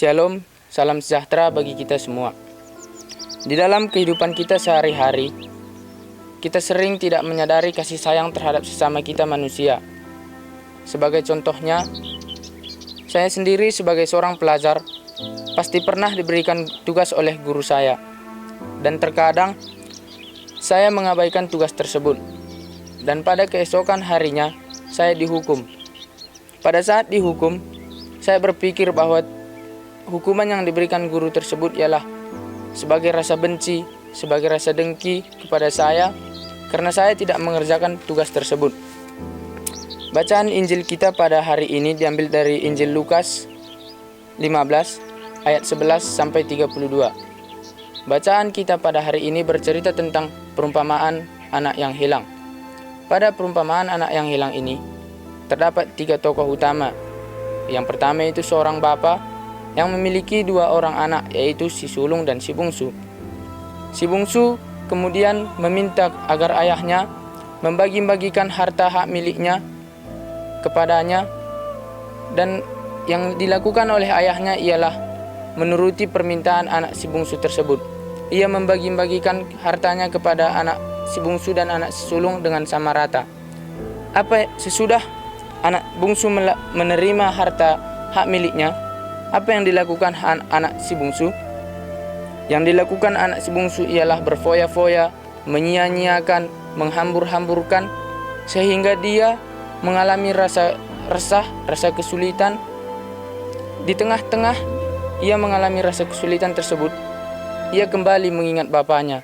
Shalom, salam sejahtera bagi kita semua. Di dalam kehidupan kita sehari-hari, kita sering tidak menyadari kasih sayang terhadap sesama kita manusia. Sebagai contohnya, saya sendiri sebagai seorang pelajar, pasti pernah diberikan tugas oleh guru saya. Dan terkadang, saya mengabaikan tugas tersebut. Dan pada keesokan harinya, saya dihukum. Pada saat dihukum, saya berpikir bahwa hukuman yang diberikan guru tersebut ialah sebagai rasa benci, sebagai rasa dengki kepada saya karena saya tidak mengerjakan tugas tersebut. Bacaan Injil kita pada hari ini diambil dari Injil Lukas 15 ayat 11 sampai 32. Bacaan kita pada hari ini bercerita tentang perumpamaan anak yang hilang. Pada perumpamaan anak yang hilang ini terdapat 3 tokoh utama. Yang pertama itu seorang bapa yang memiliki 2 orang anak, yaitu si sulung dan si bungsu. Si bungsu kemudian meminta agar ayahnya membagi-bagikan harta hak miliknya kepadanya, dan yang dilakukan oleh ayahnya ialah menuruti permintaan anak si bungsu tersebut. Ia membagi-bagikan hartanya kepada anak si bungsu dan anak si sulung dengan sama rata. Sesudah anak bungsu menerima harta hak miliknya, apa yang dilakukan anak si bungsu? Yang dilakukan anak si bungsu ialah berfoya-foya, menyia-nyiakan, menghambur-hamburkan, sehingga dia mengalami rasa resah, rasa kesulitan. Di tengah-tengah ia mengalami rasa kesulitan tersebut, ia kembali mengingat bapaknya.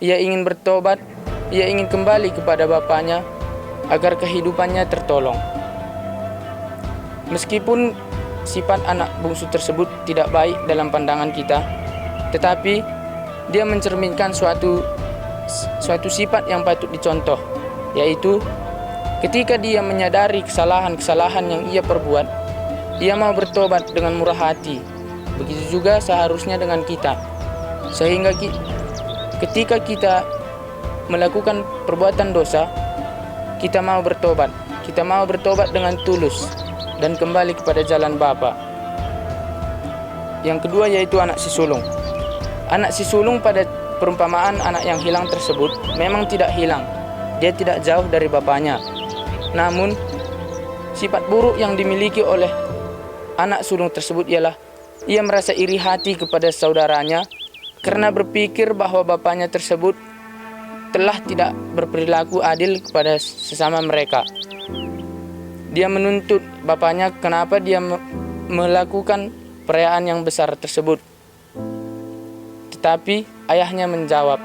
Ia ingin bertobat, ia ingin kembali kepada bapaknya agar kehidupannya tertolong. Meskipun sifat anak bungsu tersebut tidak baik dalam pandangan kita, tetapi dia mencerminkan suatu sifat yang patut dicontoh, yaitu ketika dia menyadari kesalahan-kesalahan yang ia perbuat, ia mau bertobat dengan murah hati. Begitu juga seharusnya dengan kita. Sehingga ketika kita melakukan perbuatan dosa, kita mau bertobat. Kita mau bertobat dengan tulus dan kembali kepada jalan Bapa. Yang kedua yaitu anak si sulung. Anak si sulung pada perumpamaan anak yang hilang tersebut memang tidak hilang. Dia tidak jauh dari bapaknya. Namun, sifat buruk yang dimiliki oleh anak sulung tersebut ialah ia merasa iri hati kepada saudaranya karena berpikir bahwa bapaknya tersebut telah tidak berperilaku adil kepada sesama mereka. Dia menuntut bapaknya kenapa dia melakukan perayaan yang besar tersebut. Tetapi ayahnya menjawab,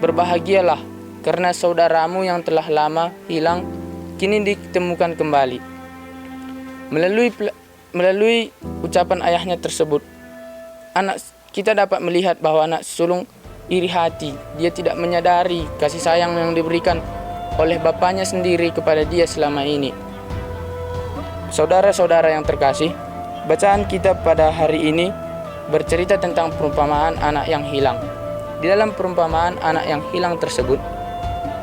"Berbahagialah karena saudaramu yang telah lama hilang kini ditemukan kembali." Melalui ucapan ayahnya tersebut, kita dapat melihat bahwa anak sulung iri hati. Dia tidak menyadari kasih sayang yang diberikan oleh bapaknya sendiri kepada dia selama ini. Saudara-saudara yang terkasih, bacaan kita pada hari ini bercerita tentang perumpamaan anak yang hilang. Di dalam perumpamaan anak yang hilang tersebut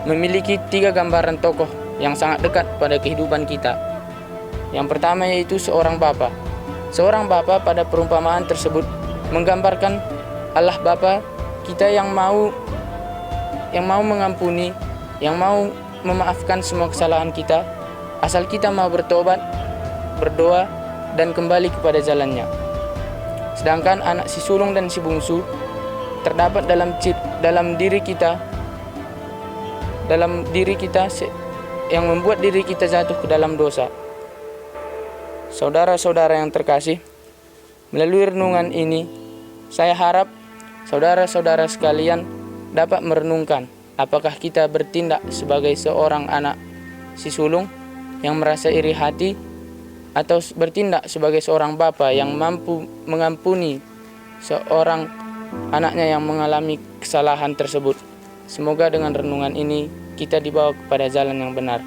memiliki 3 gambaran tokoh yang sangat dekat pada kehidupan kita. Yang pertama yaitu seorang bapa. Seorang bapa pada perumpamaan tersebut menggambarkan Allah Bapa kita yang mau mengampuni, yang mau memaafkan semua kesalahan kita, asal kita mau bertobat, berdoa, dan kembali kepada jalannya. Sedangkan anak si sulung dan si bungsu terdapat dalam diri kita yang membuat diri kita jatuh ke dalam dosa. Saudara-saudara yang terkasih, melalui renungan ini saya harap saudara-saudara sekalian dapat merenungkan apakah kita bertindak sebagai seorang anak si sulung yang merasa iri hati, atau bertindak sebagai seorang bapa yang mampu mengampuni seorang anaknya yang mengalami kesalahan tersebut. Semoga dengan renungan ini kita dibawa kepada jalan yang benar.